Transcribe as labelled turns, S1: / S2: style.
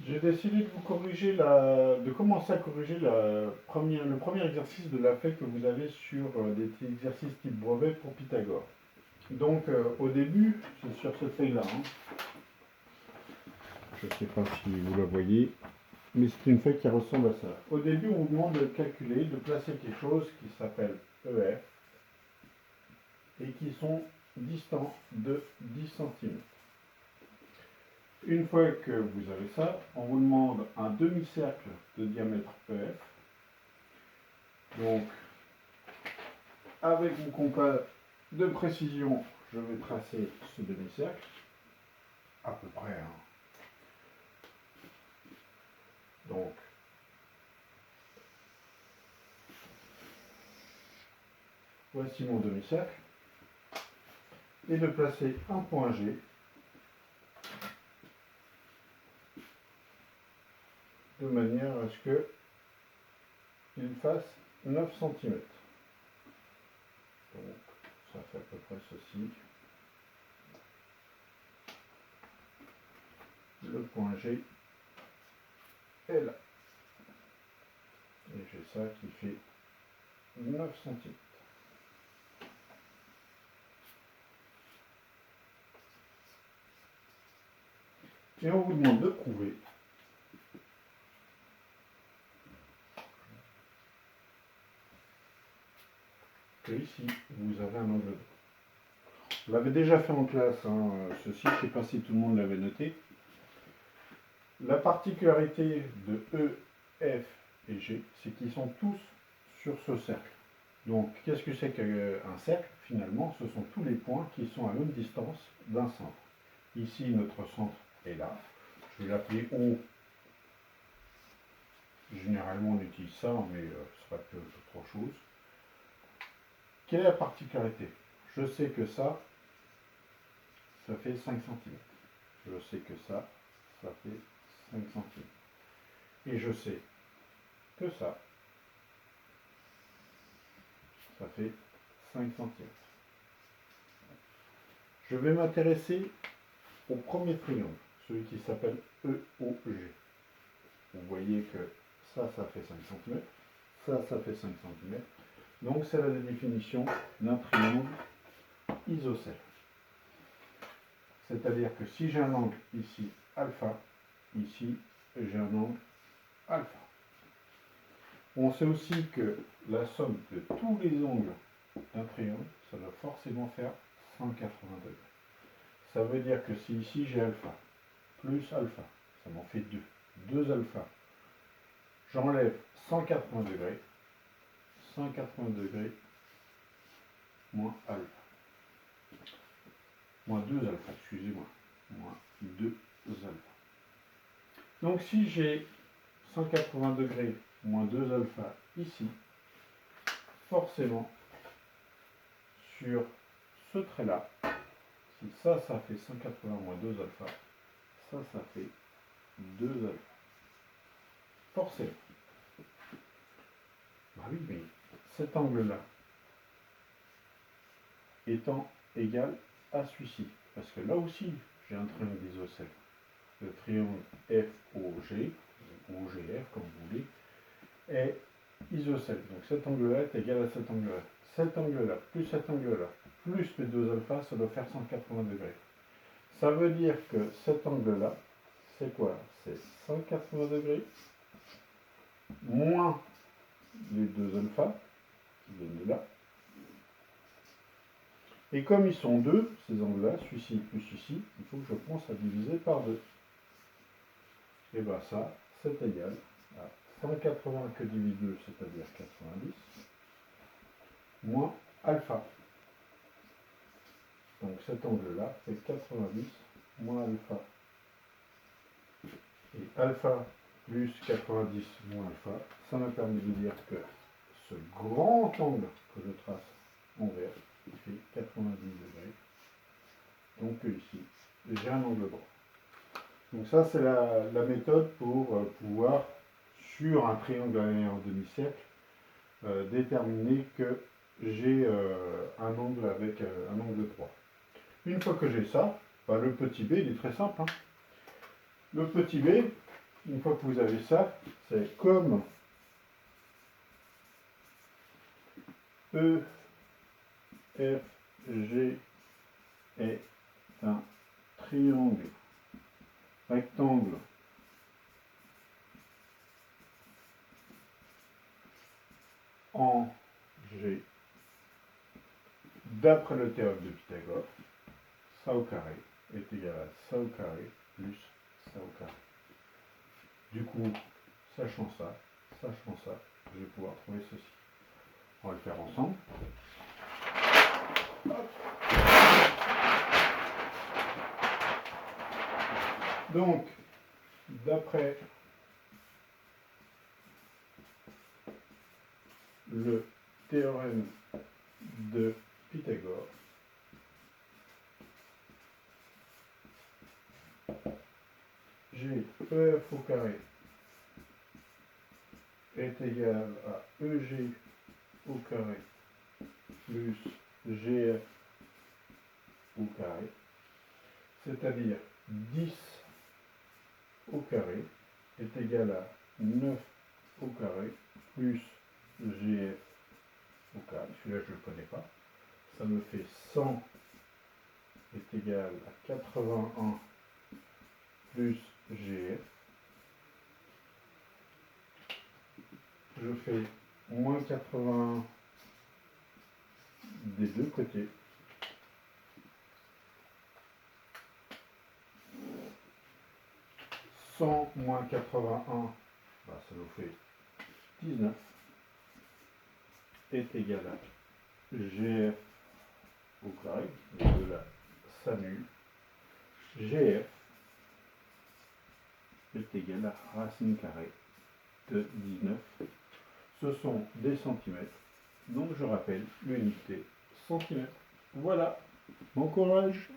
S1: J'ai décidé de vous corriger de commencer à corriger le premier exercice de la feuille que vous avez sur des exercices type brevet pour Pythagore. Donc au début, c'est sur cette feuille-là. Je ne sais pas si vous la voyez, mais c'est une feuille qui ressemble à ça. Au début, on vous demande de calculer, de placer quelque chose qui s'appelle EF et qui sont distants de 10 cm. Une fois que vous avez ça, on vous demande un demi-cercle de diamètre EF. Donc, avec mon compas de précision, je vais tracer ce demi-cercle, à peu près. Donc, voici mon demi-cercle. Et de placer un point G de manière à ce qu'il fasse 9 cm. Donc, ça fait à peu près ceci. Le point G est là. Et j'ai ça qui fait 9 cm. Et on vous demande de prouver que ici, vous avez un angle droit. Vous l'avez déjà fait en classe, ceci, je ne sais pas si tout le monde l'avait noté. La particularité de E, F et G, c'est qu'ils sont tous sur ce cercle. Donc, qu'est-ce que c'est qu'un cercle? Finalement, ce sont tous les points qui sont à même distance d'un centre. Ici, notre centre est là. Je vais l'appeler O. Généralement, on utilise ça, mais ce serait peu autre chose. Quelle est la particularité? Je sais que ça fait 5 cm. Je sais que ça fait 5 cm. Et je sais que ça fait 5 cm. Je vais m'intéresser au premier triangle, celui qui s'appelle EOG. Vous voyez que ça fait 5 cm, ça fait 5 cm. Donc c'est la définition d'un triangle isocèle. C'est-à-dire que si j'ai un angle ici alpha, ici j'ai un angle alpha. On sait aussi que la somme de tous les angles d'un triangle, ça doit forcément faire 180 degrés. Ça veut dire que si ici j'ai alpha plus alpha, ça m'en fait 2. 2 alpha. J'enlève 180 degrés. 180 degrés moins alpha. Moins 2 alpha, excusez-moi. Moins 2 alpha. Donc si j'ai 180 degrés moins 2 alpha ici, forcément, sur ce trait-là, si ça fait 180 moins 2 alpha, ça fait 2 alpha. Forcément. Bah oui, mais cet angle-là étant égal à celui-ci. Parce que là aussi, j'ai un triangle isocèle. Le triangle FOG, ou OGF comme vous voulez, est isocèle. Donc cet angle-là est égal à cet angle-là. Cet angle-là, plus cet angle-là, plus mes 2 alpha, ça doit faire 180 degrés. Ça veut dire que cet angle-là, c'est quoi? C'est 180 degrés moins les 2 alpha, qui viennent de là. Et comme ils sont deux, ces angles-là, celui-ci plus celui-ci, il faut que je pense à diviser par 2. Et bien ça, c'est égal à 180 que divise 2, c'est-à-dire 90, moins alpha. Donc cet angle-là, c'est 90 moins alpha. Et alpha plus 90 moins alpha, ça me permet de dire que ce grand angle que je trace en vert, il fait 90 degrés. Donc ici, j'ai un angle droit. Donc ça, c'est la méthode pour pouvoir, sur un triangle en demi-cercle, déterminer que j'ai un angle avec un angle droit. Une fois que j'ai ça, bah, le petit b, il est très simple. Le petit b, une fois que vous avez ça, c'est comme E, F, G est un triangle rectangle en G d'après le théorème de Pythagore, ça au carré est égal à ça au carré plus ça au carré. Du coup, sachant ça, je vais pouvoir trouver ceci. On va le faire ensemble. Hop. Donc, d'après le théorème de Pythagore, j'ai EF au carré est égal à EG au carré plus GF au carré, c'est-à-dire 10 au carré est égal à 9 au carré plus GF au carré. Celui-là, je ne le connais pas. Ça me fait 100 est égal à 81 plus GF. Je fais moins 81 des deux côtés. Moins 81, bah, ça nous fait 19, est égal à GF au carré, de là s'annule, GF est égal à racine carrée de 19. Ce sont des centimètres, donc je rappelle l'unité centimètre. Voilà, bon courage!